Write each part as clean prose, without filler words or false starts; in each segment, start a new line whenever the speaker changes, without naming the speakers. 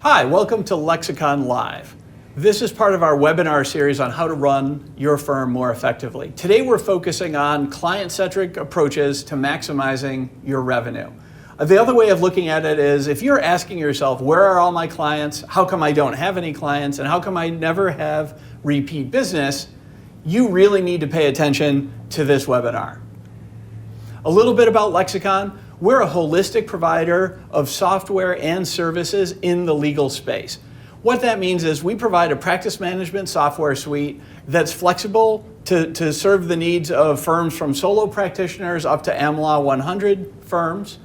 Hi, welcome to Lexicon Live. This is part of our webinar series on how to run your firm more effectively. Today we're focusing on client-centric approaches to maximizing your revenue. The other way of looking at it is if you're asking yourself, where are all my clients? How come I don't have any clients? And how come I never have repeat business? You really need to pay attention to this webinar. A little bit about Lexicon. We're a holistic provider of software and services in the legal space. What that means is we provide a practice management software suite that's flexible to serve the needs of firms from solo practitioners up to AmLaw 100 firms.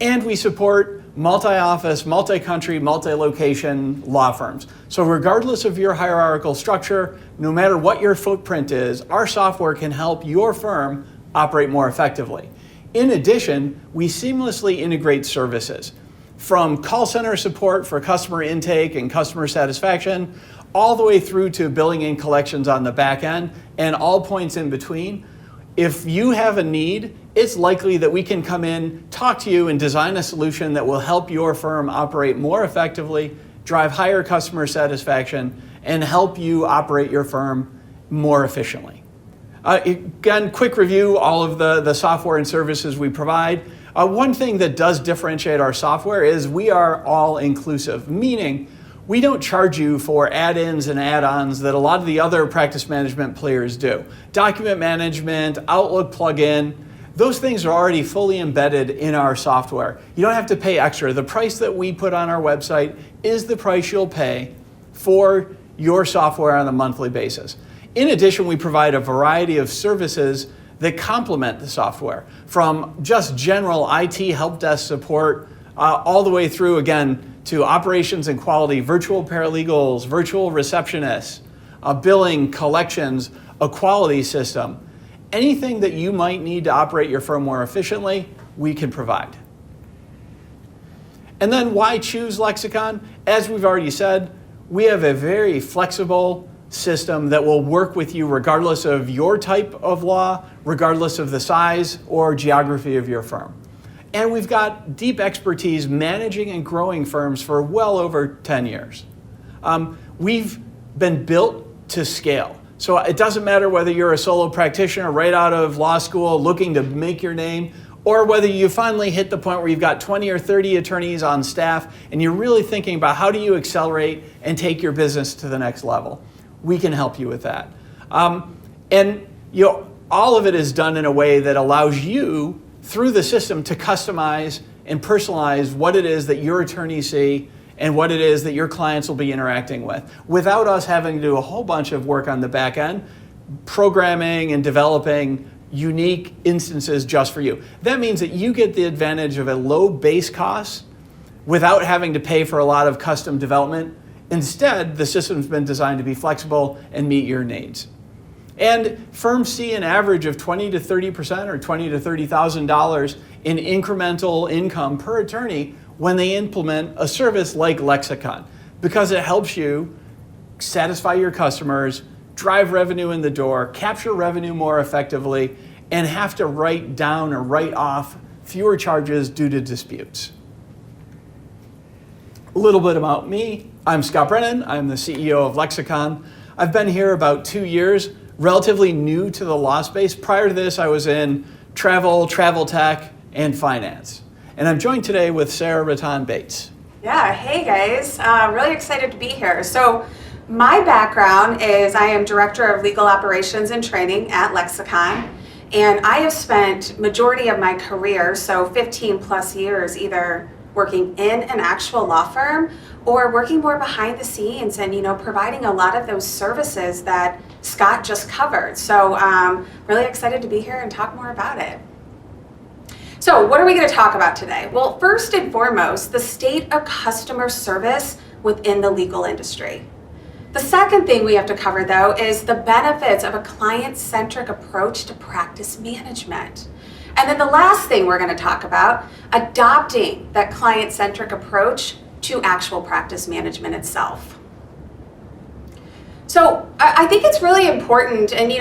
And we support multi-office, multi-country, multi-location law firms. So regardless of your hierarchical structure, no matter what your footprint is, our software can help your firm operate more effectively. In addition, we seamlessly integrate services from call center support for customer intake and customer satisfaction, all the way through to billing and collections on the back end and all points in between. If you have a need, it's likely that we can come in, talk to you, and design a solution that will help your firm operate more effectively, drive higher customer satisfaction, and help you operate your firm more efficiently. Again, quick review, all of the software and services we provide. One thing that does differentiate our software is we are all inclusive, meaning we don't charge you for add-ins and add-ons that a lot of the other practice management players do. Document management, Outlook plugin, those things are already fully embedded in our software. You don't have to pay extra. The price that we put on our website is the price you'll pay for your software on a monthly basis. In addition, we provide a variety of services that complement the software, from just general IT help desk support all the way through, again, to operations and quality, virtual paralegals, virtual receptionists, billing, collections, a quality system. Anything that you might need to operate your firm more efficiently, we can provide. And then why choose Lexicon? As we've already said, we have a very flexible system that will work with you regardless of your type of law, regardless of the size or geography of your firm. And we've got deep expertise managing and growing firms for well over 10 years. We've been built to scale. So it doesn't matter whether you're a solo practitioner right out of law school looking to make your name, or whether you finally hit the point where you've got 20 or 30 attorneys on staff and you're really thinking about how do you accelerate and take your business to the next level. We can help you with that. And all of it is done in a way that allows you, through the system, to customize and personalize what it is that your attorneys see and what it is that your clients will be interacting with, without us having to do a whole bunch of work on the back end, programming and developing unique instances just for you. That means that you get the advantage of a low base cost without having to pay for a lot of custom development. Instead, the system's been designed to be flexible and meet your needs. And firms see an average of 20 to 30% or $20,000 to $30,000 in incremental income per attorney when they implement a service like Lexicon, because it helps you satisfy your customers, drive revenue in the door, capture revenue more effectively, and have to write down or write off fewer charges due to disputes. A little bit about me. I'm Scott Brennan. I'm the CEO of Lexicon. I've been here about 2 years, relatively new to the law space. Prior to this, I was in travel tech, and finance. And I'm joined today with Sarah Ruttan-Bates.
Yeah, hey guys. Really excited to be here. So my background is I am Director of Legal Operations and Training at Lexicon. And I have spent majority of my career, so 15 plus years, either working in an actual law firm or working more behind the scenes and providing a lot of those services that Scott just covered. So really excited to be here and talk more about it. So what are we going to talk about today? Well, first and foremost, the state of customer service within the legal industry. The second thing we have to cover, though, is the benefits of a client-centric approach to practice management. And then the last thing we're going to talk about, adopting that client-centric approach to actual practice management itself. So I think it's really important, and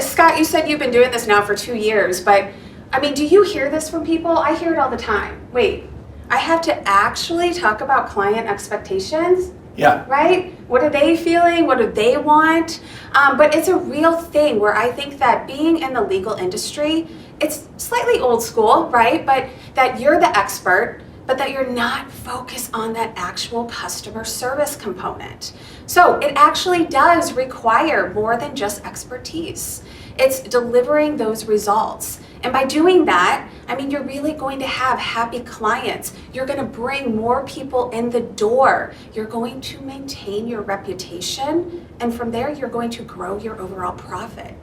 Scott, you said you've been doing this now for 2 years, but I mean, do you hear this from people? I hear it all the time. Wait, I have to actually talk about client expectations.
Yeah.
Right? What are they feeling? What do they want? But it's a real thing where I think that being in the legal industry, it's slightly old school, right? But that you're the expert, but that you're not focused on that actual customer service component. So it actually does require more than just expertise. It's delivering those results. And by doing that, I mean, you're really going to have happy clients. You're going to bring more people in the door. You're going to maintain your reputation. And from there, you're going to grow your overall profit.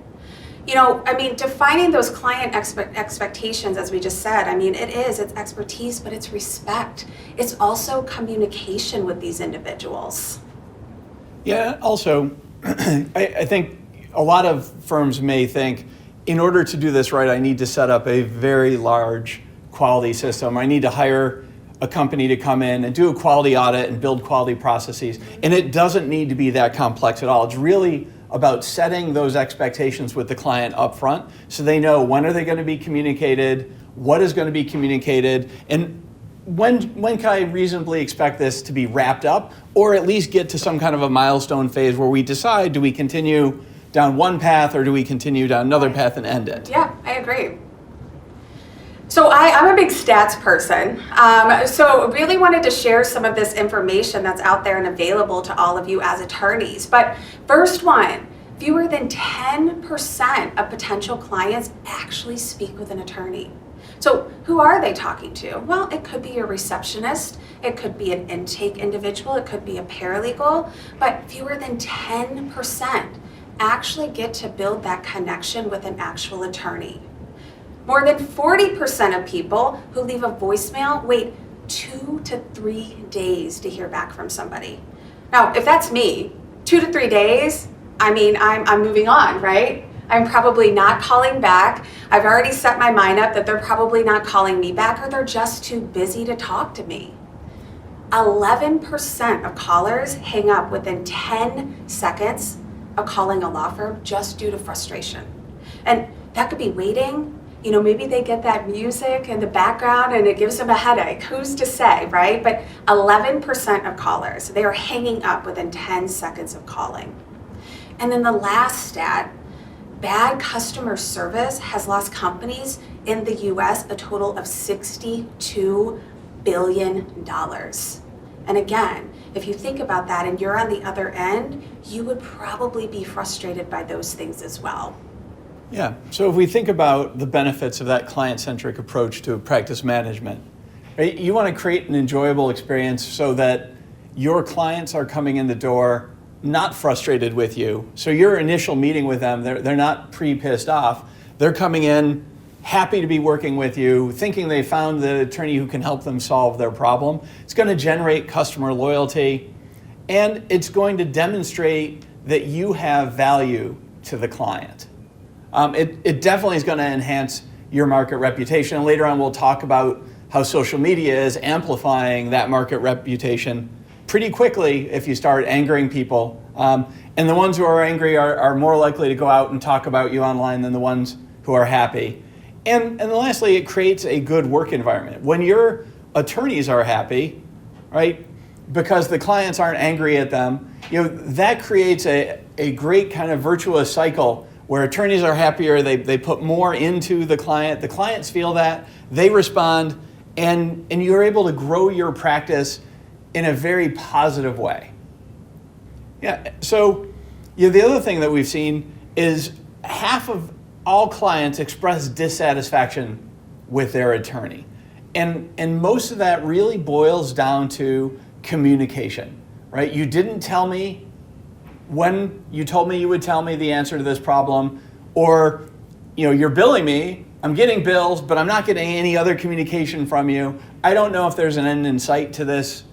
You know, I mean, defining those client expectations, as we just said, I mean, it's expertise, but it's respect. It's also communication with these individuals.
Yeah, also, I think a lot of firms may think, in order to do this right, I need to set up a very large quality system. I need to hire a company to come in and do a quality audit and build quality processes. And it doesn't need to be that complex at all. It's really about setting those expectations with the client up front so they know when are they going to be communicated, what is going to be communicated, and when can I reasonably expect this to be wrapped up, or at least get to some kind of a milestone phase where we decide, do we continue down one path or do we continue down another path and end it?
Yeah, I agree. So I'm a big stats person. So really wanted to share some of this information that's out there and available to all of you as attorneys. But first one, fewer than 10% of potential clients actually speak with an attorney. So who are they talking to? Well, it could be your receptionist, it could be an intake individual, it could be a paralegal, but fewer than 10% actually get to build that connection with an actual attorney. More than 40% of people who leave a voicemail wait 2 to 3 days to hear back from somebody. Now, if that's me, 2 to 3 days, I mean, I'm moving on, right? I'm probably not calling back. I've already set my mind up that they're probably not calling me back, or they're just too busy to talk to me. 11% of callers hang up within 10 seconds of calling a law firm just due to frustration. And that could be waiting. You know, maybe they get that music in the background and it gives them a headache. Who's to say, right? But 11% of callers, they are hanging up within 10 seconds of calling. And then the last stat, bad customer service has lost companies in the US a total of $62 billion. And again, if you think about that and you're on the other end, you would probably be frustrated by those things as well.
Yeah, so if we think about the benefits of that client-centric approach to practice management, right? You want to create an enjoyable experience so that your clients are coming in the door not frustrated with you. So your initial meeting with them, they're not pre-pissed off. They're coming in happy to be working with you, thinking they found the attorney who can help them solve their problem. It's going to generate customer loyalty, and it's going to demonstrate that you have value to the client. It definitely is going to enhance your market reputation. And later on, we'll talk about how social media is amplifying that market reputation pretty quickly if you start angering people. And the ones who are angry are more likely to go out and talk about you online than the ones who are happy. And then lastly, it creates a good work environment. When your attorneys are happy, right, because the clients aren't angry at them, you know, that creates a great kind of virtuous cycle where attorneys are happier, they put more into the clients feel that, they respond, and you're able to grow your practice in a very positive way. Yeah, so the other thing that we've seen is half of all clients express dissatisfaction with their attorney. And most of that really boils down to communication, right? You didn't tell me when you told me you would tell me the answer to this problem, or you're billing me, I'm getting bills, but I'm not getting any other communication from you. I don't know if there's an end in sight to this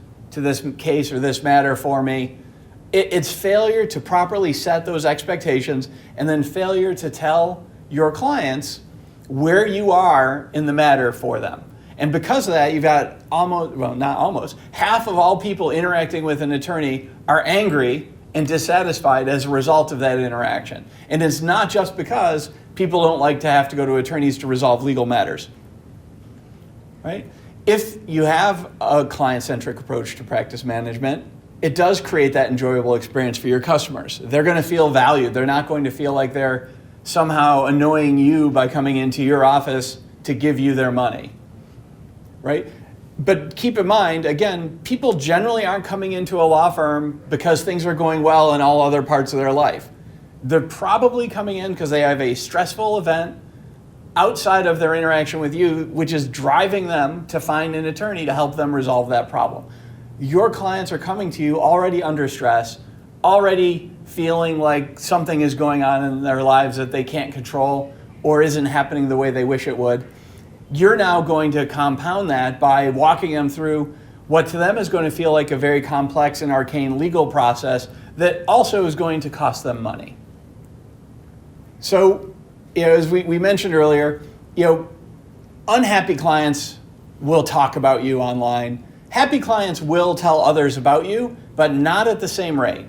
case or this matter for me. It's failure to properly set those expectations, and then failure to tell your clients where you are in the matter for them. And because of that, you've got half of all people interacting with an attorney are angry and dissatisfied as a result of that interaction. And it's not just because people don't like to have to go to attorneys to resolve legal matters, right? If you have a client-centric approach to practice management, it does create that enjoyable experience for your customers. They're going to feel valued. They're not going to feel like they're somehow annoying you by coming into your office to give you their money, right? But keep in mind, again, people generally aren't coming into a law firm because things are going well in all other parts of their life. They're probably coming in because they have a stressful event outside of their interaction with you, which is driving them to find an attorney to help them resolve that problem. Your clients are coming to you already under stress, already feeling like something is going on in their lives that they can't control or isn't happening the way they wish it would. You're now going to compound that by walking them through what to them is going to feel like a very complex and arcane legal process that also is going to cost them money. So, as we mentioned earlier, unhappy clients will talk about you online. Happy clients will tell others about you, but not at the same rate.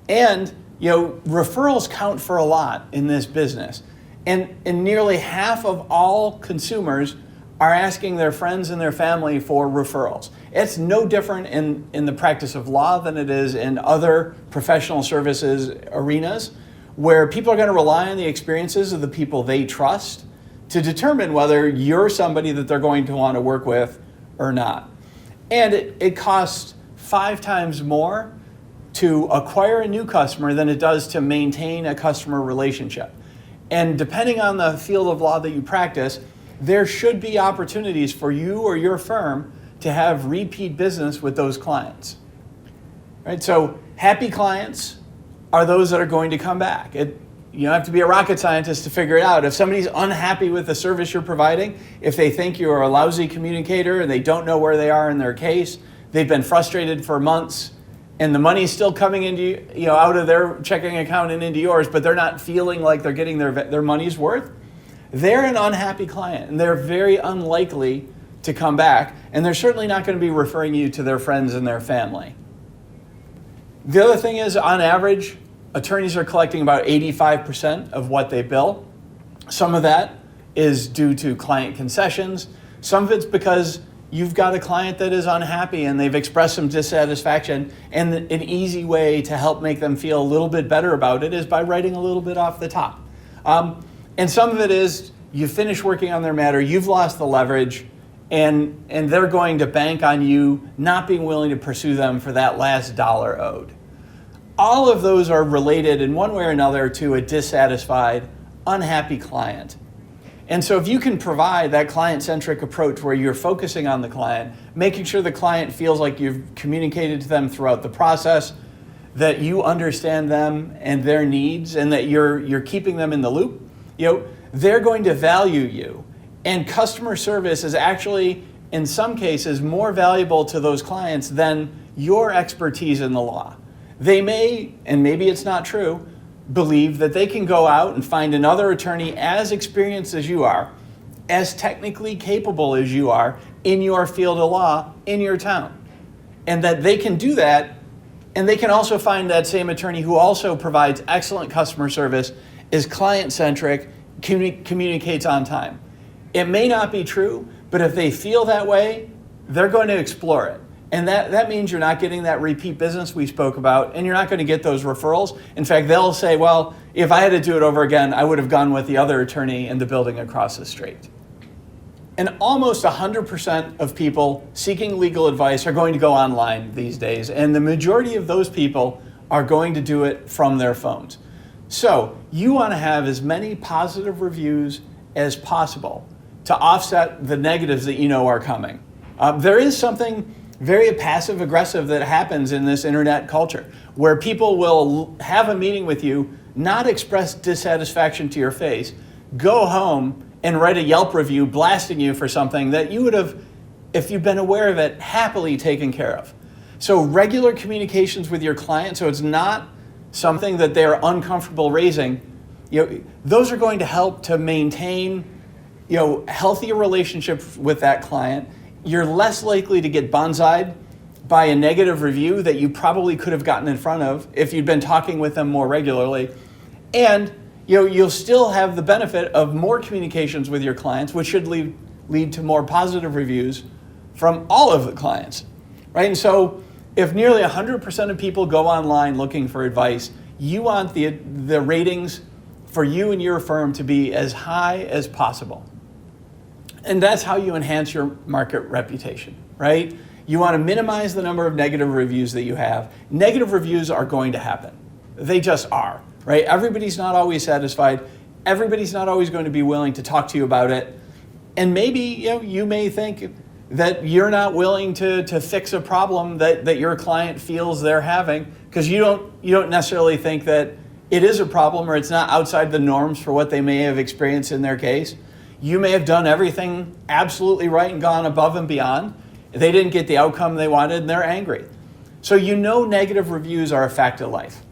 And referrals count for a lot in this business. And nearly half of all consumers are asking their friends and their family for referrals. It's no different in the practice of law than it is in other professional services arenas, where people are going to rely on the experiences of the people they trust to determine whether you're somebody that they're going to want to work with or not. And it costs 5 times more to acquire a new customer than it does to maintain a customer relationship. And depending on the field of law that you practice, there should be opportunities for you or your firm to have repeat business with those clients. Right? So happy clients are those that are going to come back. You don't have to be a rocket scientist to figure it out. If somebody's unhappy with the service you're providing, if they think you're a lousy communicator and they don't know where they are in their case, they've been frustrated for months, and the money's still coming into out of their checking account and into yours, but they're not feeling like they're getting their money's worth, they're an unhappy client, and they're very unlikely to come back, and they're certainly not going to be referring you to their friends and their family. The other thing is, on average, attorneys are collecting about 85% of what they bill. Some of that is due to client concessions. Some of it's because you've got a client that is unhappy and they've expressed some dissatisfaction, and an easy way to help make them feel a little bit better about it is by writing a little bit off the top. And some of it is you finish working on their matter, you've lost the leverage, and they're going to bank on you not being willing to pursue them for that last dollar owed. All of those are related in one way or another to a dissatisfied, unhappy client. And so if you can provide that client-centric approach where you're focusing on the client, making sure the client feels like you've communicated to them throughout the process, that you understand them and their needs, and that you're keeping them in the loop, they're going to value you. And customer service is actually, in some cases, more valuable to those clients than your expertise in the law. They may, and maybe it's not true, believe that they can go out and find another attorney as experienced as you are, as technically capable as you are in your field of law in your town. And that they can do that, and they can also find that same attorney who also provides excellent customer service, is client-centric, communicates on time. It may not be true, but if they feel that way, they're going to explore it. And that means you're not getting that repeat business we spoke about, and you're not going to get those referrals. In fact, they'll say, well, if I had to do it over again, I would have gone with the other attorney in the building across the street. And almost 100% of people seeking legal advice are going to go online these days, and the majority of those people are going to do it from their phones. So you want to have as many positive reviews as possible to offset the negatives that you know are coming. There is something very passive-aggressive that happens in this internet culture, where people will have a meeting with you, not express dissatisfaction to your face, go home and write a Yelp review blasting you for something that you would have, if you've been aware of it, happily taken care of. So regular communications with your client, so it's not something that they're uncomfortable raising, those are going to help to maintain healthier relationships with that client. You're less likely to get bonsai'd by a negative review that you probably could have gotten in front of if you'd been talking with them more regularly. And you'll still have the benefit of more communications with your clients, which should lead to more positive reviews from all of the clients, right? And so if nearly 100% of people go online looking for advice, you want the ratings for you and your firm to be as high as possible. And that's how you enhance your market reputation, right? You want to minimize the number of negative reviews that you have. Negative reviews are going to happen. They just are, right? Everybody's not always satisfied. Everybody's not always going to be willing to talk to you about it. And maybe you may think that you're not willing to fix a problem that your client feels they're having because you don't necessarily think that it is a problem or it's not outside the norms for what they may have experienced in their case. You may have done everything absolutely right and gone above and beyond. They didn't get the outcome they wanted and they're angry. So negative reviews are a fact of life.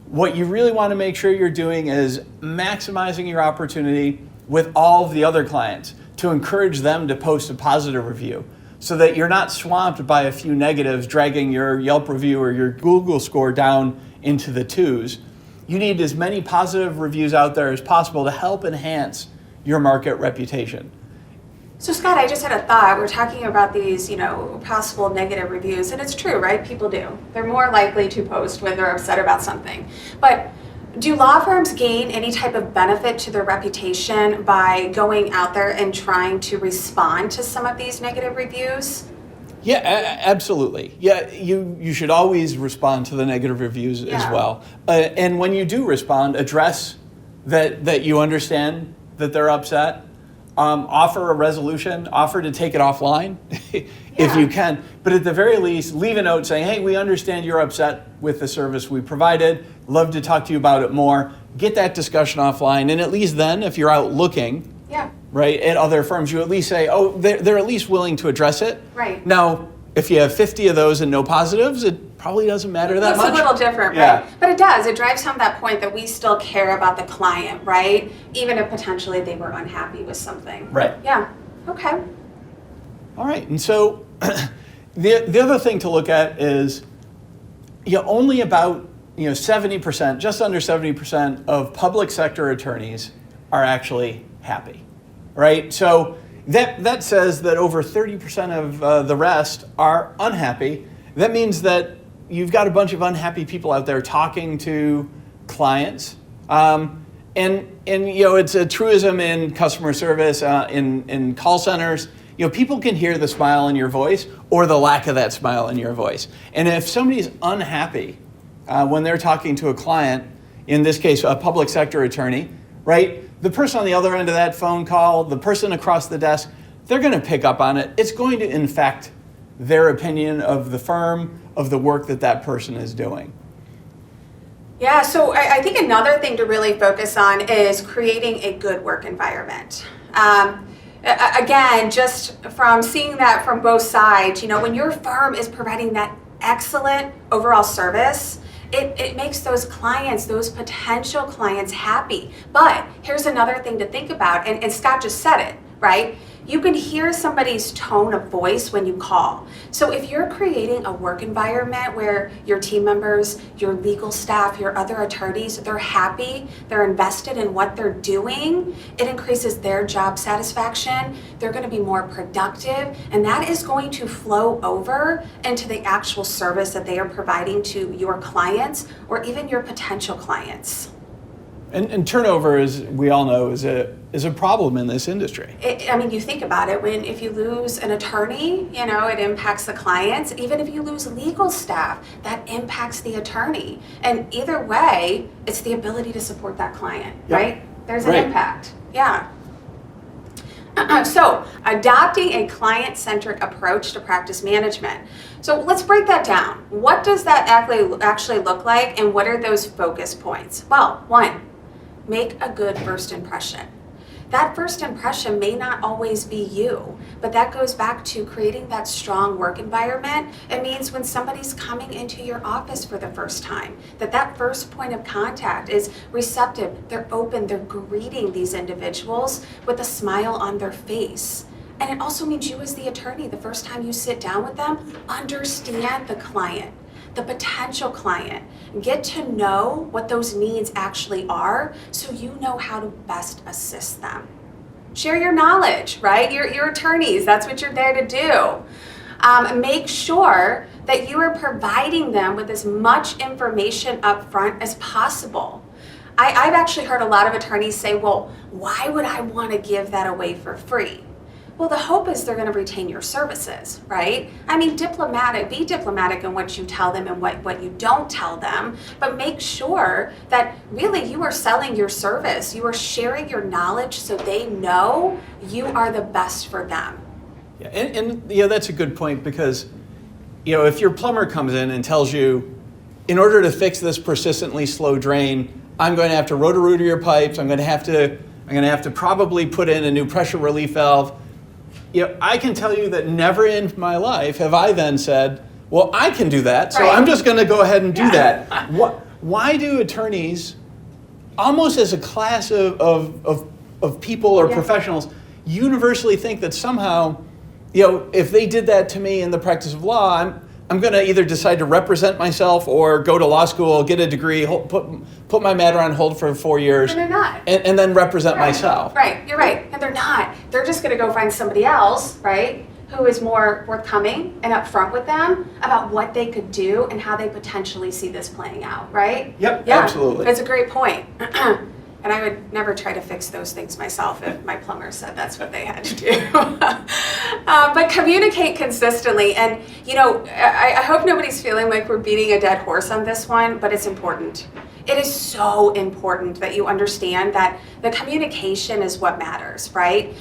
What you really want to make sure you're doing is maximizing your opportunity with all of the other clients to encourage them to post a positive review so that you're not swamped by a few negatives dragging your Yelp review or your Google score down into the 2s. You need as many positive reviews out there as possible to help enhance your market reputation.
So Scott, I just had a thought. We're talking about these, possible negative reviews, and it's true, right? People do. They're more likely to post when they're upset about something. But do law firms gain any type of benefit to their reputation by going out there and trying to respond to some of these negative reviews?
Yeah, absolutely. Yeah, you should always respond to the negative reviews as well. And when you do respond, address that you understand that they're upset. Offer a resolution, offer to take it offline if you can. But at the very least, leave a note saying, hey, we understand you're upset with the service we provided. Love to talk to you about it more. Get that discussion offline. And at least then, if you're out looking right, at other firms, you at least say, oh, they're at least willing to address it.
Right.
Now, if you have 50 of those and no positives, it probably doesn't matter that much.
It's a little different, right? But it does. It drives home that point that we still care about the client, right? Even if potentially they were unhappy with something.
Right.
Yeah. Okay.
All right. And so the other thing to look at is only about 70%, just under 70% of public sector attorneys are actually happy, right? So that says that over 30% of the rest are unhappy. That means that you've got a bunch of unhappy people out there talking to clients. And it's a truism in customer service, in call centers. People can hear the smile in your voice or the lack of that smile in your voice. And if somebody's unhappy when they're talking to a client, in this case, a public sector attorney, right? The person on the other end of that phone call, the person across the desk, they're going to pick up on it. It's going to infect their opinion of the firm, of the work that person is doing.
Yeah, so I think another thing to really focus on is creating a good work environment. Again, just from seeing that from both sides, when your firm is providing that excellent overall service, it makes those clients, those potential clients happy. But here's another thing to think about, and Scott just said it, right? You can hear somebody's tone of voice when you call. So if you're creating a work environment where your team members, your legal staff, your other attorneys, they're happy, they're invested in what they're doing, it increases their job satisfaction, they're going to be more productive, and that is going to flow over into the actual service that they are providing to your clients or even your potential clients.
And turnover, as we all know, is a problem in this industry.
You think about it, if you lose an attorney, it impacts the clients. Even if you lose legal staff, that impacts the attorney. And either way, it's the ability to support that client, right? There's an impact. Yeah. So, adopting a client-centric approach to practice management. So let's break that down. What does that actually look like, and what are those focus points? Well, 1, make a good first impression. That first impression may not always be you, but that goes back to creating that strong work environment. It means when somebody's coming into your office for the first time, that first point of contact is receptive, they're open, they're greeting these individuals with a smile on their face. And it also means you as the attorney, the first time you sit down with them, understand the client, the potential client. Get to know what those needs actually are so you know how to best assist them. Share your knowledge, right? You're attorneys, that's what you're there to do. Make sure that you are providing them with as much information up front as possible. I've actually heard a lot of attorneys say, well, why would I want to give that away for free? Well, the hope is they're going to retain your services, right? I mean, be diplomatic in what you tell them and what you don't tell them, but make sure that really you are selling your service. You are sharing your knowledge so they know you are the best for them.
Yeah, and that's a good point, because if your plumber comes in and tells you, in order to fix this persistently slow drain, I'm going to have to rotor your pipes, I'm going to have to probably put in a new pressure relief valve. I can tell you that never in my life have I then said, well, I can do that, so I'm just going to go ahead and do that. Why do attorneys, almost as a class of people or professionals, universally think that somehow, if they did that to me in the practice of law, I'm going to either decide to represent myself or go to law school, get a degree, put my matter on hold for 4 years.
And they're not.
And then represent myself.
Right, you're right. And they're not. They're just going to go find somebody else, right, who is more forthcoming and upfront with them about what they could do and how they potentially see this playing out, right?
Yep, absolutely.
That's a great point. And I would never try to fix those things myself if my plumber said that's what they had to do. But communicate consistently. And, I hope nobody's feeling like we're beating a dead horse on this one, but it's important. It is so important that you understand that the communication is what matters, right?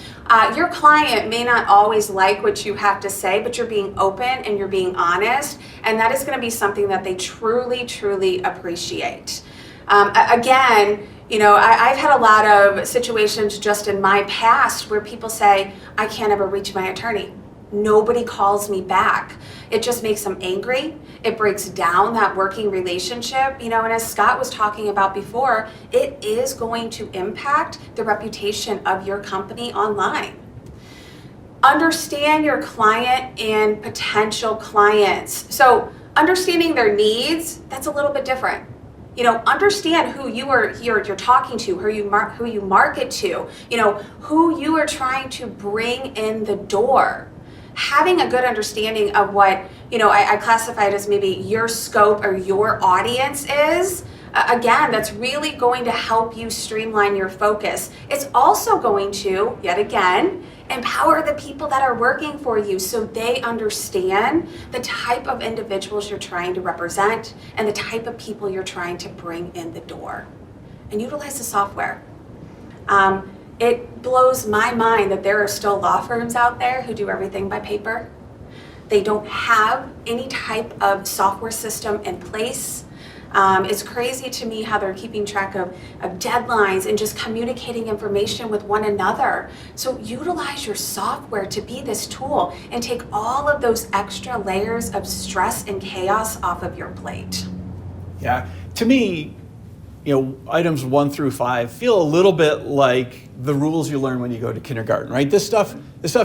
Your client may not always like what you have to say, but you're being open and you're being honest, and that is going to be something that they truly, truly appreciate. Again, I've had a lot of situations just in my past where people say, I can't ever reach my attorney. Nobody calls me back. It just makes them angry. It breaks down that working relationship, and as Scott was talking about before, it is going to impact the reputation of your company online. Understand your client and potential clients. So understanding their needs, that's a little bit different. Understand who you're talking to, who you market to, who you are trying to bring in the door. Having a good understanding of what, I classify it as maybe your scope or your audience is, again, that's really going to help you streamline your focus. It's also going to, yet again, empower the people that are working for you so they understand the type of individuals you're trying to represent and the type of people you're trying to bring in the door. And utilize the software. It blows my mind that there are still law firms out there who do everything by paper. They don't have any type of software system in place. It's crazy to me how they're keeping track of deadlines and just communicating information with one another. So utilize your software to be this tool and take all of those extra layers of stress and chaos off of your plate.
Yeah, to me, items 1 through 5 feel a little bit like the rules you learn when you go to kindergarten, right? This stuff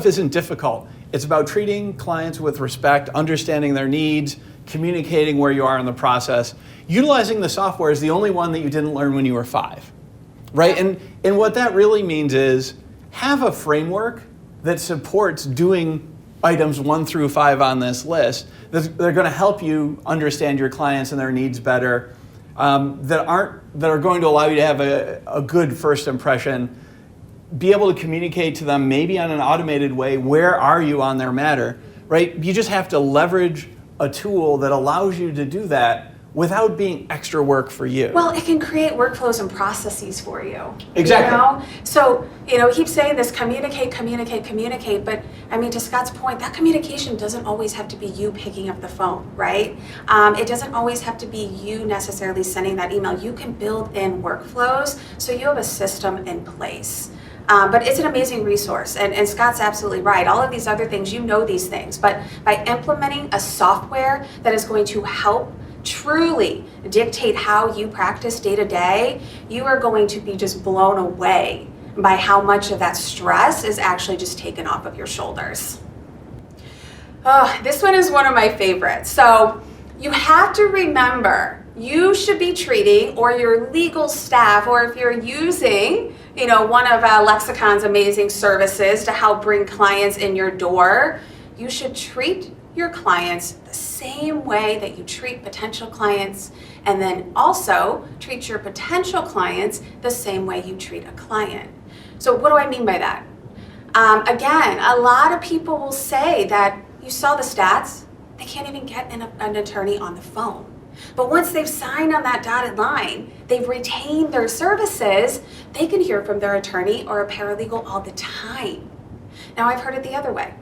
isn't difficult. It's about treating clients with respect, understanding their needs, communicating where you are in the process. Utilizing the software is the only one that you didn't learn when you were 5, right? And what that really means is have a framework that supports doing items 1 through 5 on this list that are going to help you understand your clients and their needs better, that are going to allow you to have a good first impression, be able to communicate to them maybe on an automated way, where are you on their matter, right? You just have to leverage a tool that allows you to do that without being extra work for you.
Well, it can create workflows and processes for you.
Exactly.
So, he keeps saying this, communicate, but to Scott's point, that communication doesn't always have to be you picking up the phone, right? It doesn't always have to be you necessarily sending that email. You can build in workflows so you have a system in place. But it's an amazing resource, and Scott's absolutely right. All of these other things, these things, but by implementing a software that is going to help truly dictate how you practice day to day, you are going to be just blown away by how much of that stress is actually just taken off of your shoulders. This one is one of my favorites. So you have to remember, you should be treating, or your legal staff, or if you're using, one of Lexicon's amazing services to help bring clients in your door, you should treat your clients the same way that you treat potential clients, and then also treat your potential clients the same way you treat a client. So what do I mean by that? Again, a lot of people will say that you saw the stats, they can't even get an attorney on the phone. But once they've signed on that dotted line, they've retained their services, they can hear from their attorney or a paralegal all the time. Now, I've heard it the other way.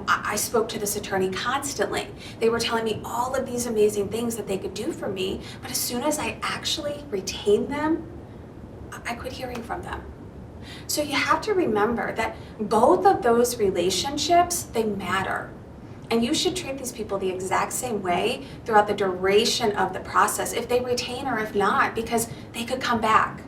I spoke to this attorney constantly. They were telling me all of these amazing things that they could do for me, but as soon as I actually retained them, I quit hearing from them. So you have to remember that both of those relationships, they matter. And you should treat these people the exact same way throughout the duration of the process, if they retain or if not, because they could come back.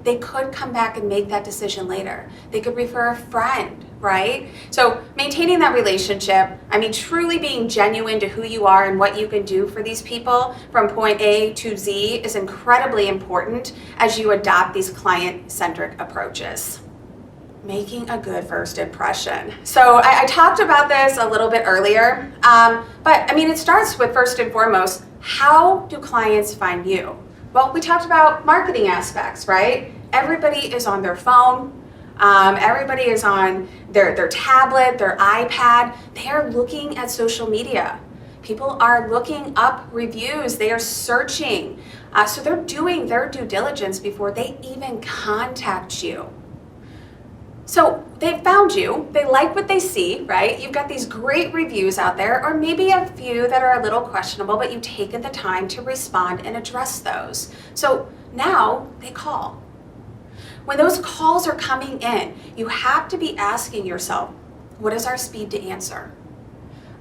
They could come back and make that decision later. They could refer a friend, right? So maintaining that relationship, truly being genuine to who you are and what you can do for these people from point A to Z is incredibly important as you adopt these client-centric approaches. Making a good first impression. So I talked about this a little bit earlier, but it starts with, first and foremost, how do clients find you? Well, we talked about marketing aspects, right? Everybody is on their phone. Everybody is on their tablet, their iPad. They are looking at social media. People are looking up reviews. They are searching. So they're doing their due diligence before they even contact you. So they found you, they like what they see, right? You've got these great reviews out there, or maybe a few that are a little questionable, but you've taken the time to respond and address those. So now they call. When those calls are coming in, you have to be asking yourself, what is our speed to answer?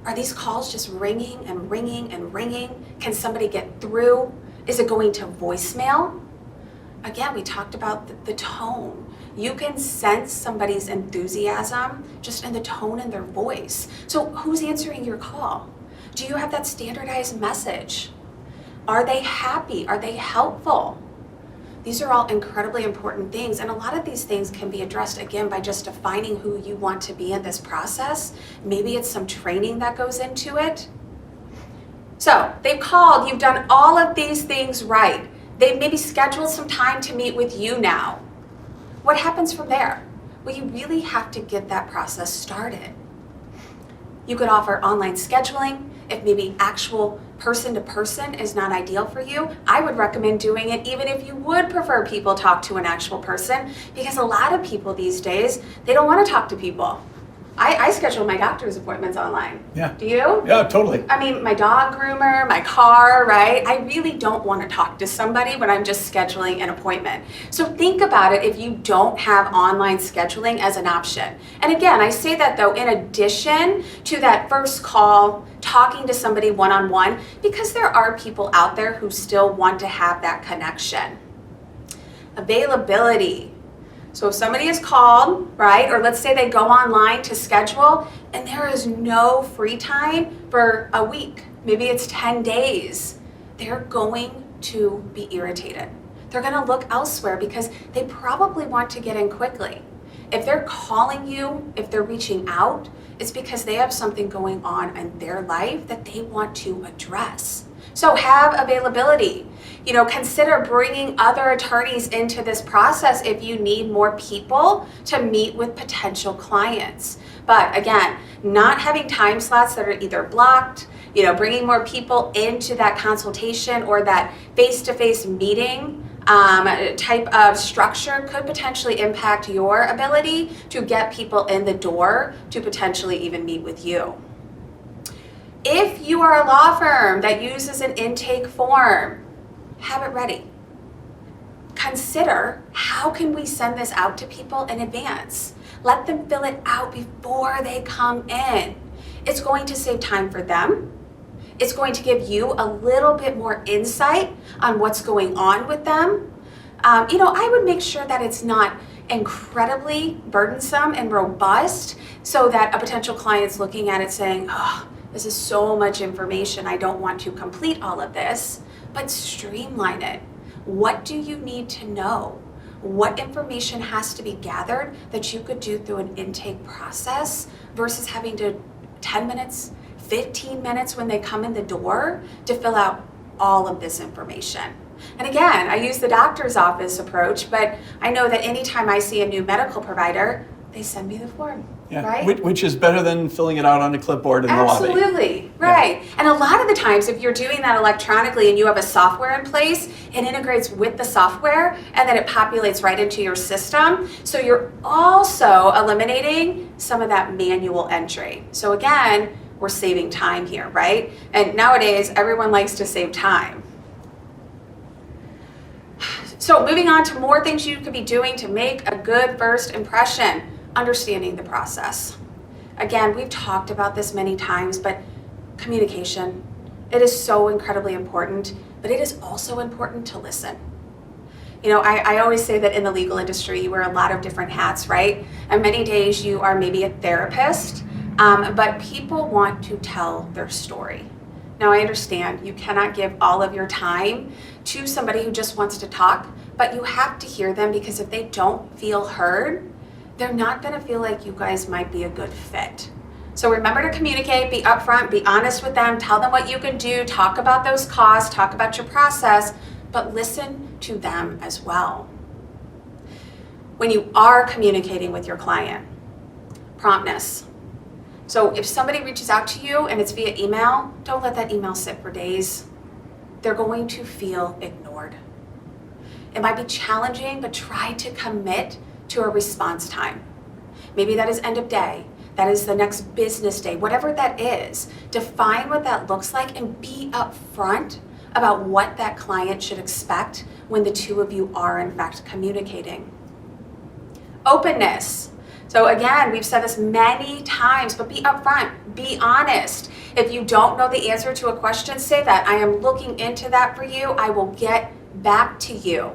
Are these calls just ringing and ringing and ringing? Can somebody get through? Is it going to voicemail? Again, we talked about the tone. You can sense somebody's enthusiasm just in the tone in their voice. So who's answering your call? Do you have that standardized message? Are they happy? Are they helpful? These are all incredibly important things, and a lot of these things can be addressed, again, by just defining who you want to be in this process. Maybe it's some training that goes into it. So they've called, you've done all of these things right. They've maybe scheduled some time to meet with you now. What happens from there? Well, you really have to get that process started. You could offer online scheduling. If maybe actual person-to-person is not ideal for you, I would recommend doing it even if you would prefer people talk to an actual person, because a lot of people these days, they don't want to talk to people. I schedule my doctor's appointments online.
Yeah.
Do you?
Yeah, totally.
My dog groomer, my car, right? I really don't want to talk to somebody when I'm just scheduling an appointment. So think about it if you don't have online scheduling as an option. And again, I say that though, in addition to that first call, talking to somebody one-on-one, because there are people out there who still want to have that connection. Availability. So if somebody is called, right, or let's say they go online to schedule and there is no free time for a week, maybe it's 10 days, they're going to be irritated. They're going to look elsewhere because they probably want to get in quickly. If they're calling you, if they're reaching out, it's because they have something going on in their life that they want to address. So have availability. Consider bringing other attorneys into this process if you need more people to meet with potential clients. But again, not having time slots that are either blocked, bringing more people into that consultation or that face-to-face meeting type of structure could potentially impact your ability to get people in the door to potentially even meet with you. If you are a law firm that uses an intake form, have it ready. Consider, how can we send this out to people in advance? Let them fill it out before they come in. It's going to save time for them. It's going to give you a little bit more insight on what's going on with them. I would make sure that it's not incredibly burdensome and robust so that a potential client's looking at it saying, oh, this is so much information, I don't want to complete all of this, but streamline it. What do you need to know? what information has to be gathered that you could do through an intake process versus having to 10 minutes, 15 minutes when they come in the door to fill out all of this information. And again, I use the doctor's office approach, but I know that anytime I see a new medical provider, they send me the form, right?
Which is better than filling it out on a clipboard in the lobby.
Absolutely, right. Yeah. And a lot of the times, if you're doing that electronically and you have a software in place, it integrates with the software and then it populates right into your system. So you're also eliminating some of that manual entry. So again, we're saving time here, right? And nowadays, everyone likes to save time. So moving on to more things you could be doing to make a good first impression. Understanding the process. Again, we've talked about this many times, but communication, it is so incredibly important, but it is also important to listen. You know, I always say that in the legal industry, you wear a lot of different hats, right? And many days you are maybe a therapist, but people want to tell their story. Now, I understand you cannot give all of your time to somebody who just wants to talk, but you have to hear them, because if they don't feel heard, they're not going to feel like you guys might be a good fit. So remember to communicate, be upfront, be honest with them, tell them what you can do, talk about those costs, talk about your process, but listen to them as well. When you are communicating with your client, promptness. So if somebody reaches out to you and it's via email, don't let that email sit for days. They're going to feel ignored. It might be challenging, but try to commit to a response time. Maybe that is end of day, that is the next business day, whatever that is. Define what that looks like and be upfront about what that client should expect when the two of you are in fact communicating. Openness. So again, we've said this many times, but be upfront, be honest. If you don't know the answer to a question, say that. I am looking into that for you. I will get back to you.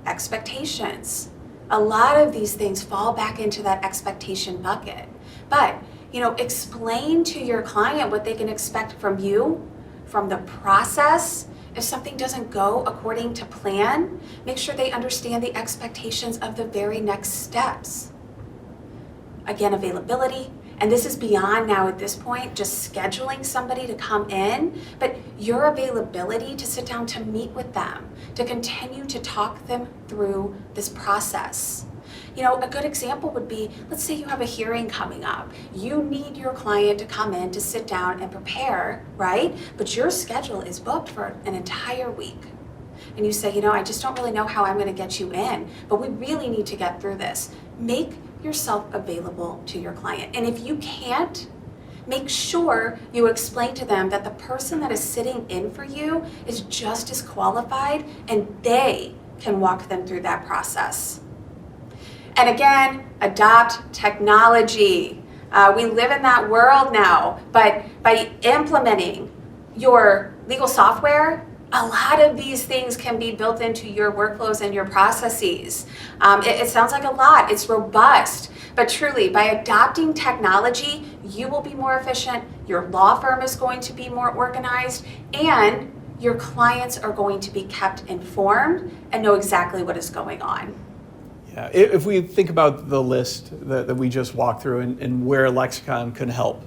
Expectations. A lot of these things fall back into that expectation bucket. But, you know, explain to your client what they can expect from you, from the process. If something doesn't go according to plan, make sure they understand the expectations of the very next steps. Again, availability. And this is beyond now at this point, just scheduling somebody to come in, but your availability to sit down to meet with them, to continue to talk them through this process. You know, a good example would be, let's say you have a hearing coming up. You need your client to come in to sit down and prepare, right? But your schedule is booked for an entire week. And you say, you know, I just don't really know how I'm going to get you in, but we really need to get through this. Make yourself available to your client. And if you can't, make sure you explain to them that the person that is sitting in for you is just as qualified and they can walk them through that process. And again, adopt technology. We live in that world now, but by implementing your legal software, a lot of these things can be built into your workflows and your processes. It sounds like a lot, it's robust, but truly by adopting technology, you will be more efficient, your law firm is going to be more organized, and your clients are going to be kept informed and know exactly what is going on.
Yeah, if we think about the list that we just walked through and where Lexicon can help,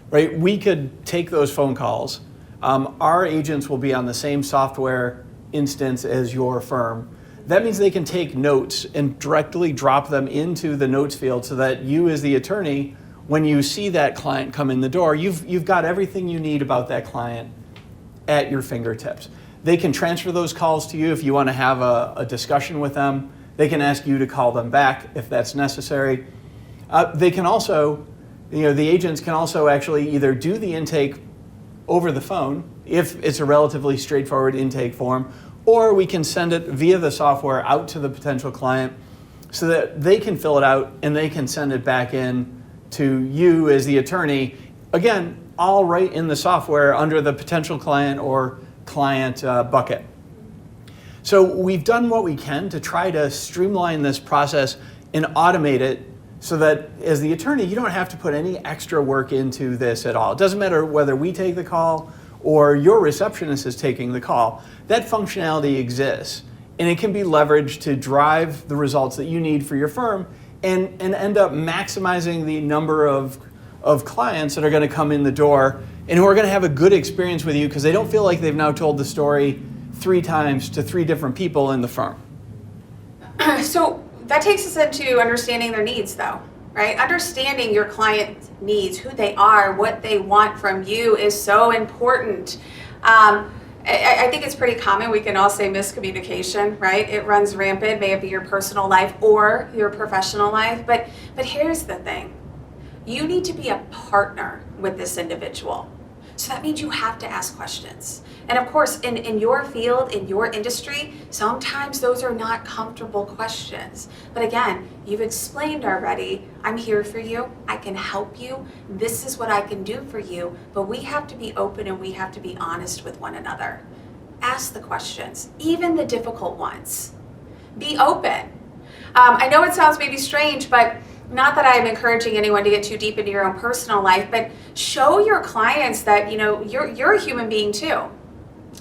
right? We could take those phone calls. Our agents will be on the same software instance as your firm. That means they can take notes and directly drop them into the notes field so that you as the attorney, when you see that client come in the door, you've got everything you need about that client at your fingertips. They can transfer those calls to you if you want to have a discussion with them. They can ask you to call them back if that's necessary. They can also, the agents can also actually either do the intake over the phone, if it's a relatively straightforward intake form, or we can send it via the software out to the potential client so that they can fill it out and they can send it back in to you as the attorney. Again, all right in the software under the potential client or client bucket. So we've done what we can to try to streamline this process and automate it so that as the attorney, you don't have to put any extra work into this at all. It doesn't matter whether we take the call or your receptionist is taking the call. That functionality exists. and it can be leveraged to drive the results that you need for your firm and end up maximizing the number of clients that are going to come in the door and who are going to have a good experience with you because they don't feel like they've now told the story 3 times to 3 different people in the firm.
So that takes us into understanding their needs though, right? Understanding your client's needs, who they are, what they want from you is so important. I think it's pretty common. We can all say miscommunication, right? It runs rampant, may it be your personal life or your professional life. But here's the thing. You need to be a partner with this individual. So that means you have to ask questions. And of course, in your field, in your industry, sometimes those are not comfortable questions. But again, you've explained already, I'm here for you, I can help you, this is what I can do for you, but we have to be open and we have to be honest with one another. Ask the questions, even the difficult ones. Be open. I know it sounds maybe strange, but not that I'm encouraging anyone to get too deep into your own personal life, but show your clients that you're a human being too.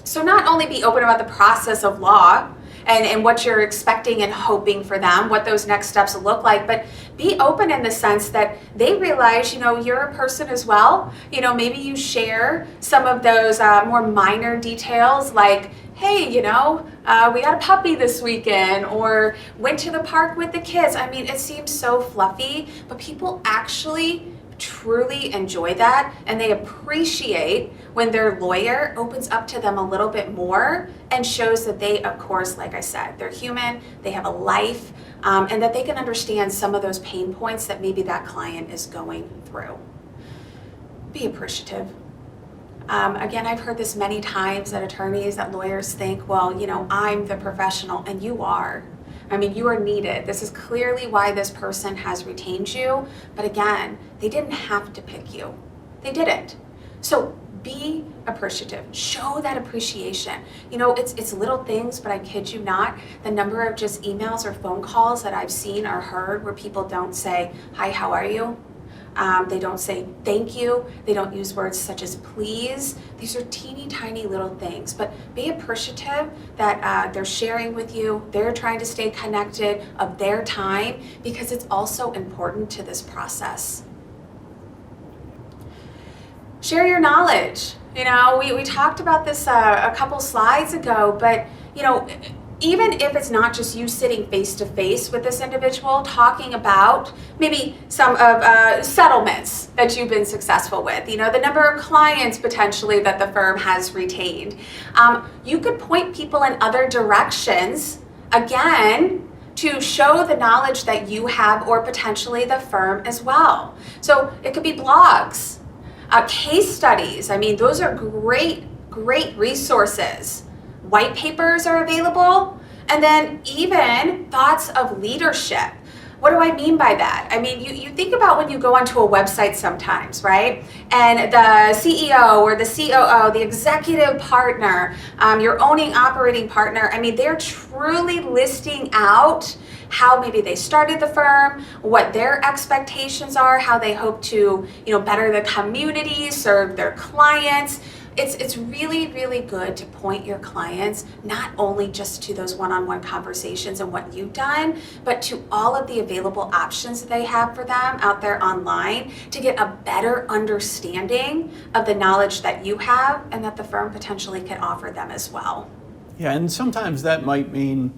So not only be open about the process of law and what you're expecting and hoping for them, what those next steps look like, but be open in the sense that they realize, you're a person as well. Maybe you share some of those more minor details like, hey, we got a puppy this weekend or went to the park with the kids. I mean, it seems so fluffy, but people actually truly enjoy that and they appreciate when their lawyer opens up to them a little bit more and shows that they, of course, like I said, they're human, they have a life, and that they can understand some of those pain points that maybe that client is going through. Be appreciative. Again, I've heard this many times that attorneys, that lawyers think, well, I'm the professional, and you are. I mean, you are needed. This is clearly why this person has retained you. But again, they didn't have to pick you. They didn't. So be appreciative. Show that appreciation. It's little things, but I kid you not, the number of just emails or phone calls that I've seen or heard where people don't say, hi, how are you? They don't say thank you. They don't use words such as please. These are teeny tiny little things, but be appreciative that they're sharing with you. They're trying to stay connected of their time because it's also important to this process. Share your knowledge. We talked about this a couple slides ago, but even if it's not just you sitting face to face with this individual, talking about maybe some of settlements that you've been successful with, the number of clients potentially that the firm has retained. You could point people in other directions, again, to show the knowledge that you have or potentially the firm as well. So it could be blogs, case studies. I mean, those are great resources. White papers are available, and then even thoughts of leadership. What do I mean by that? I mean, you think about when you go onto a website sometimes, right? And the CEO or the COO, the executive partner, your owning operating partner, I mean, they're truly listing out how maybe they started the firm, what their expectations are, how they hope to, better the community, serve their clients. It's really, really good to point your clients not only just to those one-on-one conversations and what you've done, but to all of the available options that they have for them out there online to get a better understanding of the knowledge that you have and that the firm potentially can offer them as well.
Yeah, and sometimes that might mean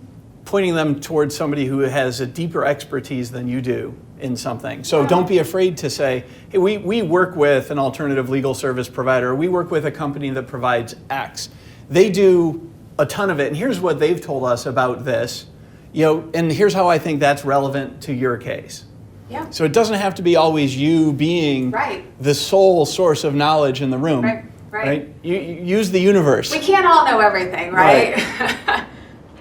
pointing them towards somebody who has a deeper expertise than you do in something. So don't be afraid to say, hey, we work with an alternative legal service provider. We work with a company that provides X. They do a ton of it, and here's what they've told us about this, and here's how I think that's relevant to your case.
Yeah.
So it doesn't have to be always you being the sole source of knowledge in the room. Right? You use the universe.
We can't all know everything, right?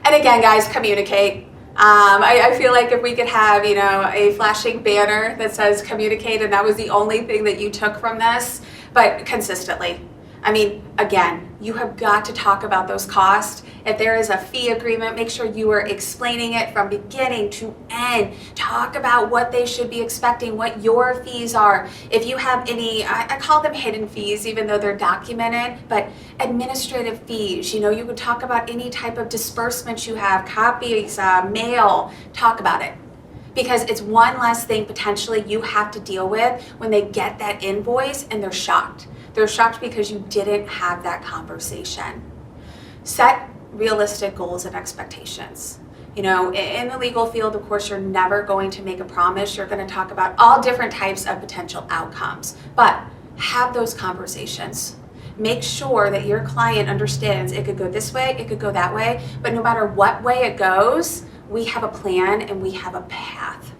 And again, guys, communicate. I feel like if we could have, a flashing banner that says communicate and that was the only thing that you took from this, but consistently. I mean, again, you have got to talk about those costs. If there is a fee agreement, make sure you are explaining it from beginning to end. Talk about what they should be expecting, what your fees are. If you have any, I call them hidden fees, even though they're documented, but administrative fees. You know, you could talk about any type of disbursements you have, copies, mail, talk about it. Because it's one less thing potentially you have to deal with when they get that invoice and they're shocked. They're shocked because you didn't have that conversation. Set realistic goals and expectations. You know, in the legal field, of course, you're never going to make a promise. You're going to talk about all different types of potential outcomes, but have those conversations. Make sure that your client understands it could go this way, it could go that way, but no matter what way it goes, we have a plan and we have a path.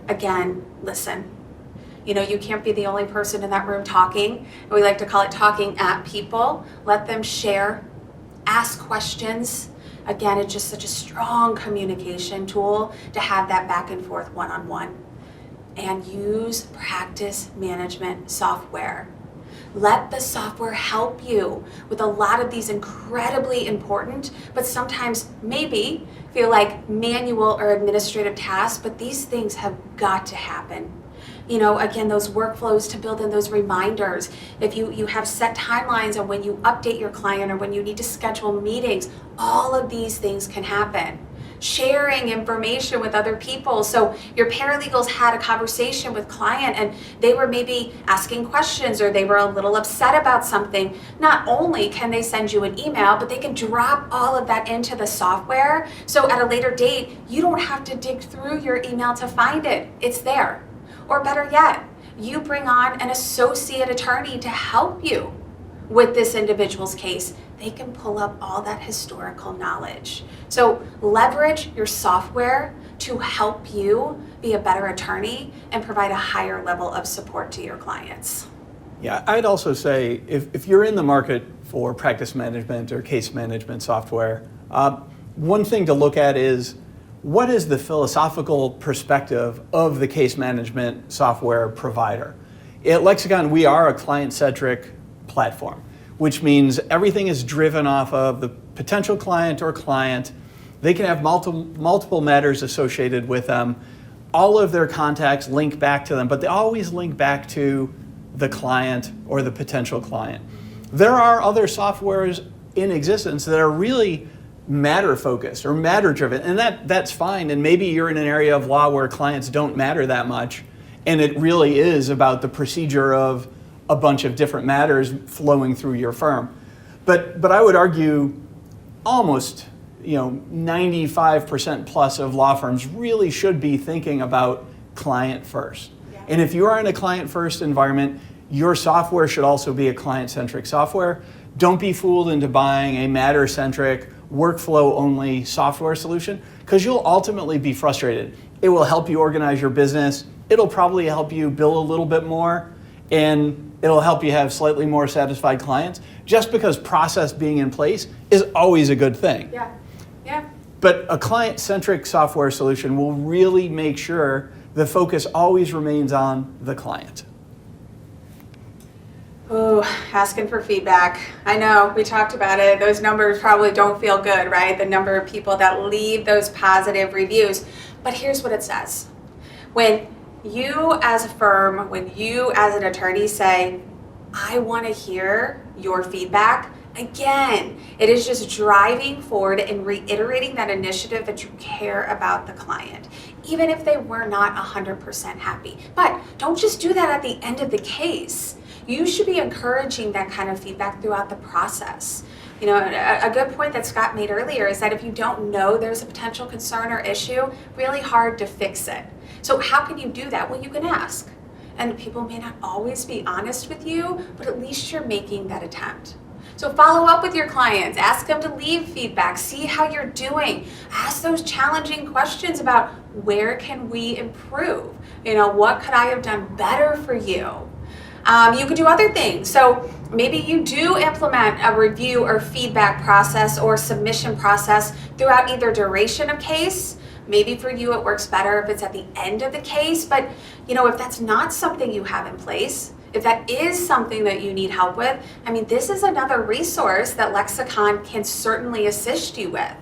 Again, listen. You know, you can't be the only person in that room talking. We like to call it talking at people. Let them share, ask questions. Again, it's just such a strong communication tool to have that back and forth one-on-one. And use practice management software. Let the software help you with a lot of these incredibly important, but sometimes maybe feel like manual or administrative tasks, but these things have got to happen. You know, again, those workflows to build in those reminders. If you have set timelines on when you update your client or when you need to schedule meetings, all of these things can happen. Sharing information with other people. So your paralegals had a conversation with client and they were maybe asking questions or they were a little upset about something. Not only can they send you an email, but they can drop all of that into the software. So at a later date, you don't have to dig through your email to find it. It's there. Or better yet, you bring on an associate attorney to help you with this individual's case. They can pull up all that historical knowledge. So leverage your software to help you be a better attorney and provide a higher level of support to your clients.
Yeah, I'd also say if you're in the market for practice management or case management software, one thing to look at is what is the philosophical perspective of the case management software provider? At Lexicon, we are a client-centric platform, which means everything is driven off of the potential client or client. They can have multiple matters associated with them. All of their contacts link back to them, but they always link back to the client or the potential client. There are other softwares in existence that are really matter focused or matter driven, and that's fine. And maybe you're in an area of law where clients don't matter that much, and it really is about the procedure of a bunch of different matters flowing through your firm. But I would argue almost 95% plus of law firms really should be thinking about client first. Yeah. And if you are in a client first environment, your software should also be a client-centric software. Don't be fooled into buying a matter-centric, workflow-only software solution, because you'll ultimately be frustrated. It will help you organize your business. It'll probably help you bill a little bit more, and it'll help you have slightly more satisfied clients. Just because process being in place is always a good thing.
Yeah, yeah.
But a client-centric software solution will really make sure the focus always remains on the client.
Oh, asking for feedback. I know, we talked about it. Those numbers probably don't feel good, right? The number of people that leave those positive reviews. But here's what it says. When you as a firm, when you as an attorney say, I want to hear your feedback, again, it is just driving forward and reiterating that initiative that you care about the client, even if they were not 100% happy. But don't just do that at the end of the case. You should be encouraging that kind of feedback throughout the process. You know, a good point that Scott made earlier is that if you don't know there's a potential concern or issue, really hard to fix it. So how can you do that? Well, you can ask. And people may not always be honest with you, but at least you're making that attempt. So follow up with your clients, ask them to leave feedback, see how you're doing, ask those challenging questions about where can we improve? You know, what could I have done better for you? You could do other things. So maybe you do implement a review or feedback process or submission process throughout either duration of case. Maybe for you it works better if it's at the end of the case, but if that's not something you have in place, If that is something that you need help with, I mean, this is another resource that Lexicon can certainly assist you with.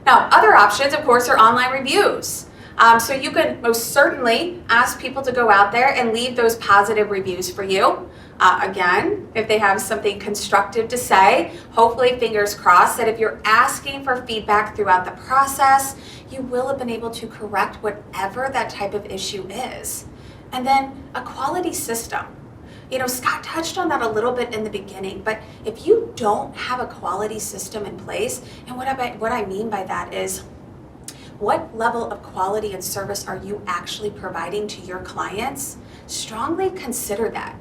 Now, other options, of course, are online reviews. So you can most certainly ask people to go out there and leave those positive reviews for you. Again, if they have something constructive to say, hopefully, fingers crossed, that if you're asking for feedback throughout the process, you will have been able to correct whatever that type of issue is. And then a quality system. You know, Scott touched on that a little bit in the beginning, but if you don't have a quality system in place, and what I mean by that is, what level of quality and service are you actually providing to your clients? Strongly consider that.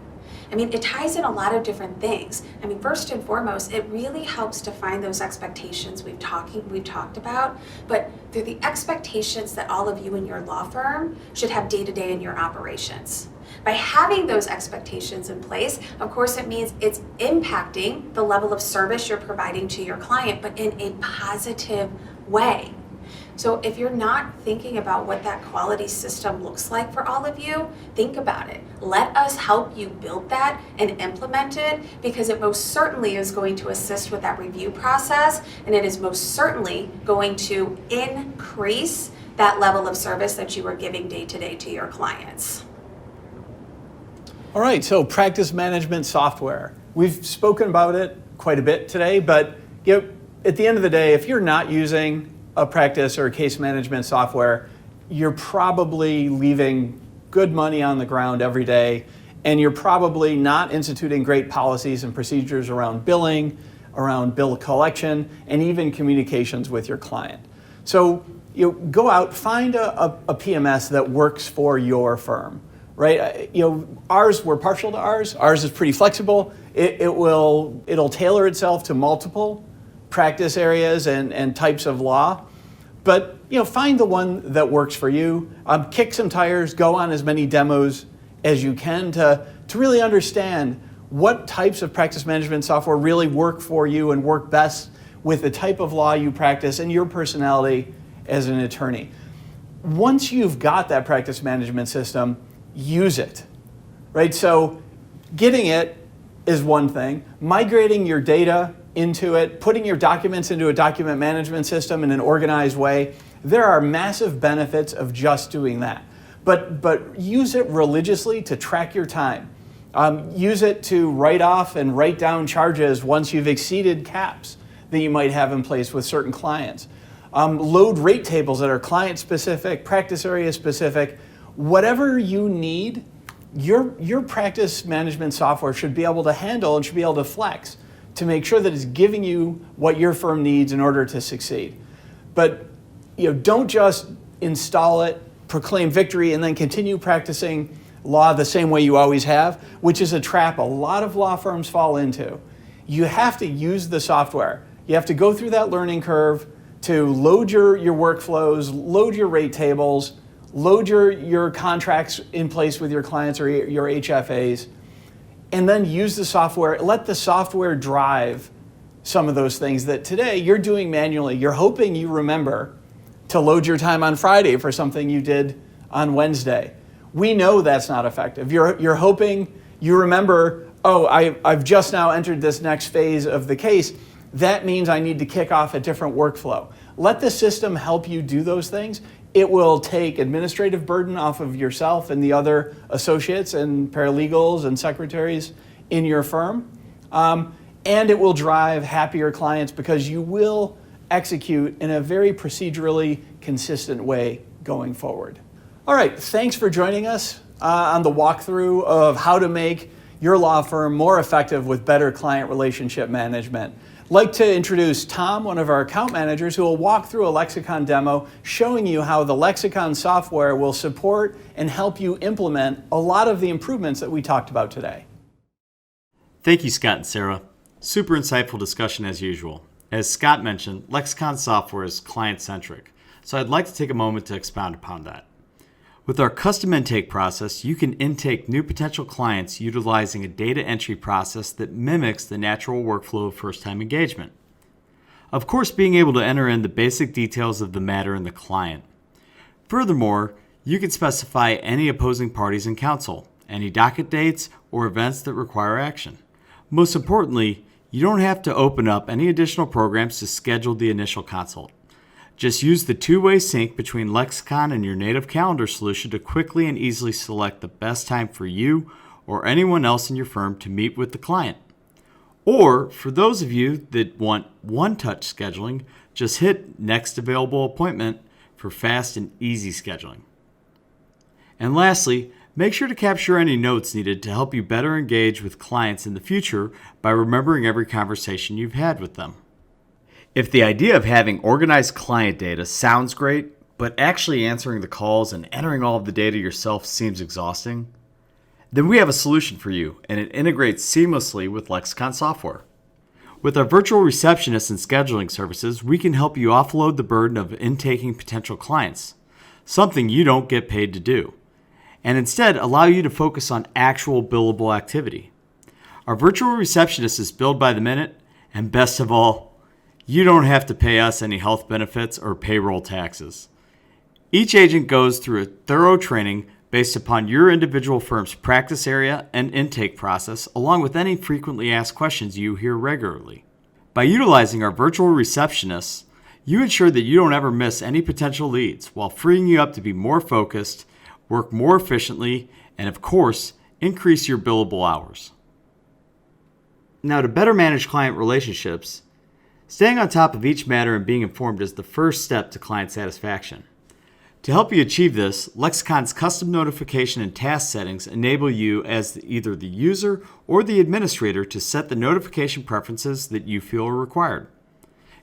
I mean, it ties in a lot of different things. I mean, first and foremost, it really helps define those expectations we've talked about, but they're the expectations that all of you in your law firm should have day to day in your operations. By having those expectations in place, of course, it means it's impacting the level of service you're providing to your client, but in a positive way. So if you're not thinking about what that quality system looks like for all of you, think about it. Let us help you build that and implement it, because it most certainly is going to assist with that review process, and it is most certainly going to increase that level of service that you are giving day to day to your clients.
All right, so practice management software. We've spoken about it quite a bit today, but at the end of the day, if you're not using a practice or case management software, you're probably leaving good money on the ground every day, and you're probably not instituting great policies and procedures around billing, around bill collection, and even communications with your client. So go out, find a PMS that works for your firm, right? We're partial to ours. Ours is pretty flexible. It'll tailor itself to multiple practice areas and types of law. But find the one that works for you. Kick some tires, go on as many demos as you can to really understand what types of practice management software really work for you and work best with the type of law you practice and your personality as an attorney. Once you've got that practice management system, use it, right? So getting it is one thing. Migrating your data into it, putting your documents into a document management system in an organized way, there are massive benefits of just doing that. But use it religiously to track your time. Use it to write off and write down charges once you've exceeded caps that you might have in place with certain clients. Load rate tables that are client-specific, practice area-specific. Whatever you need, your practice management software should be able to handle and should be able to flex to make sure that it's giving you what your firm needs in order to succeed. But don't just install it, proclaim victory, and then continue practicing law the same way you always have, which is a trap a lot of law firms fall into. You have to use the software. You have to go through that learning curve to load your workflows, load your rate tables, load your contracts in place with your clients or your HFAs, and then use the software. Let the software drive some of those things that today you're doing manually. You're hoping you remember to load your time on Friday for something you did on Wednesday. We know that's not effective. You're hoping you remember, I've just now entered this next phase of the case. That means I need to kick off a different workflow. Let the system help you do those things. It will take administrative burden off of yourself and the other associates and paralegals and secretaries in your firm. And it will drive happier clients because you will execute in a very procedurally consistent way going forward. All right, thanks for joining us on the walkthrough of how to make your law firm more effective with better client relationship management. I'd like to introduce Tom, one of our account managers, who will walk through a Lexicon demo showing you how the Lexicon software will support and help you implement a lot of the improvements that we talked about today.
Thank you, Scott and Sarah. Super insightful discussion as usual. As Scott mentioned, Lexicon software is client-centric, so I'd like to take a moment to expound upon that. With our custom intake process, you can intake new potential clients utilizing a data entry process that mimics the natural workflow of first-time engagement. Of course, being able to enter in the basic details of the matter and the client. Furthermore, you can specify any opposing parties in counsel, any docket dates, or events that require action. Most importantly, you don't have to open up any additional programs to schedule the initial consult. Just use the two-way sync between Lexicon and your native calendar solution to quickly and easily select the best time for you or anyone else in your firm to meet with the client. Or, for those of you that want one-touch scheduling, just hit Next Available Appointment for fast and easy scheduling. And lastly, make sure to capture any notes needed to help you better engage with clients in the future by remembering every conversation you've had with them. If the idea of having organized client data sounds great, but actually answering the calls and entering all of the data yourself seems exhausting, then we have a solution for you, and it integrates seamlessly with Lexicon software. With our virtual receptionist and scheduling services, we can help you offload the burden of intaking potential clients, something you don't get paid to do, and instead allow you to focus on actual billable activity. Our virtual receptionist is billed by the minute, and best of all, you don't have to pay us any health benefits or payroll taxes. Each agent goes through a thorough training based upon your individual firm's practice area and intake process, along with any frequently asked questions you hear regularly. By utilizing our virtual receptionists, you ensure that you don't ever miss any potential leads while freeing you up to be more focused, work more efficiently, and of course, increase your billable hours. Now, to better manage client relationships, staying on top of each matter and being informed is the first step to client satisfaction. To help you achieve this, Lexicon's custom notification and task settings enable you as either the user or the administrator to set the notification preferences that you feel are required.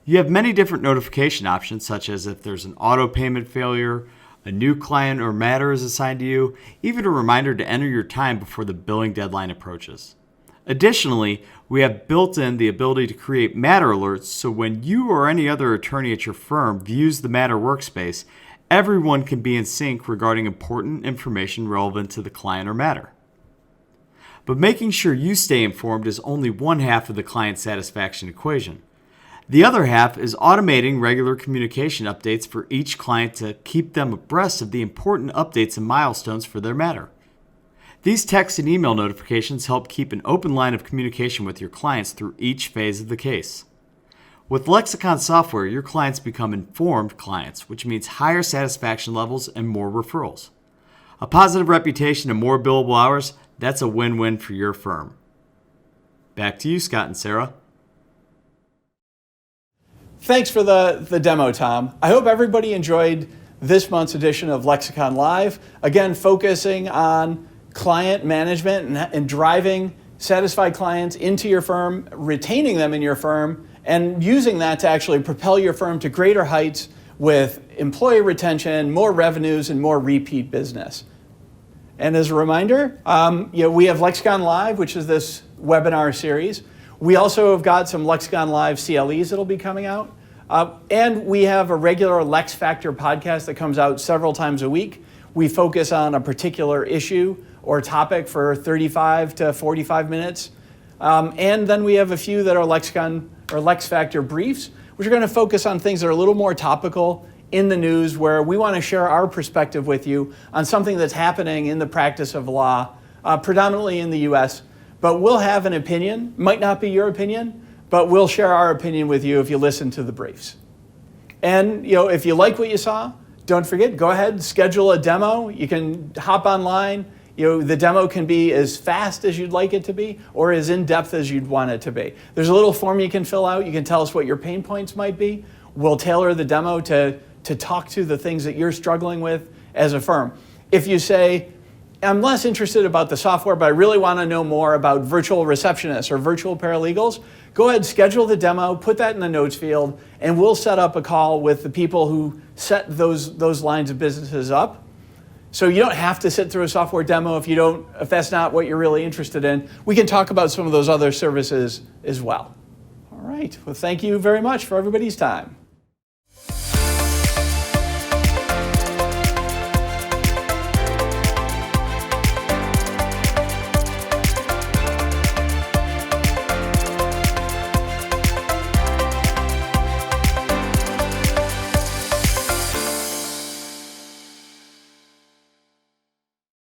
You have many different notification options, such as if there's an auto payment failure, a new client or matter is assigned to you, even a reminder to enter your time before the billing deadline approaches. Additionally, we have built in the ability to create matter alerts, so when you or any other attorney at your firm views the matter workspace, everyone can be in sync regarding important information relevant to the client or matter. But making sure you stay informed is only one half of the client satisfaction equation. The other half is automating regular communication updates for each client to keep them abreast of the important updates and milestones for their matter. These text and email notifications help keep an open line of communication with your clients through each phase of the case. With Lexicon software, your clients become informed clients, which means higher satisfaction levels and more referrals. A positive reputation and more billable hours, that's a win-win for your firm. Back to you, Scott and Sarah.
Thanks for the demo, Tom. I hope everybody enjoyed this month's edition of Lexicon Live. Again, focusing on client management and driving satisfied clients into your firm, retaining them in your firm, and using that to actually propel your firm to greater heights with employee retention, more revenues, and more repeat business. And as a reminder, we have Lexicon Live, which is this webinar series. We also have got some Lexicon Live CLEs that'll be coming out. And we have a regular Lex Factor podcast that comes out several times a week. We focus on a particular issue or topic for 35 to 45 minutes. And then we have a few that are Lexicon or Lex Factor briefs, which are going to focus on things that are a little more topical in the news, where we want to share our perspective with you on something that's happening in the practice of law, predominantly in the US. But we'll have an opinion, might not be your opinion, but we'll share our opinion with you if you listen to the briefs. And if you like what you saw, don't forget, go ahead, schedule a demo. You can hop online. The demo can be as fast as you'd like it to be or as in-depth as you'd want it to be. There's a little form you can fill out. You can tell us what your pain points might be. We'll tailor the demo to talk to the things that you're struggling with as a firm. If you say, I'm less interested about the software, but I really want to know more about virtual receptionists or virtual paralegals, go ahead, schedule the demo, put that in the notes field, and we'll set up a call with the people who set those lines of businesses up. So you don't have to sit through a software demo if that's not what you're really interested in. We can talk about some of those other services as well. All right. Well, thank you very much for everybody's time.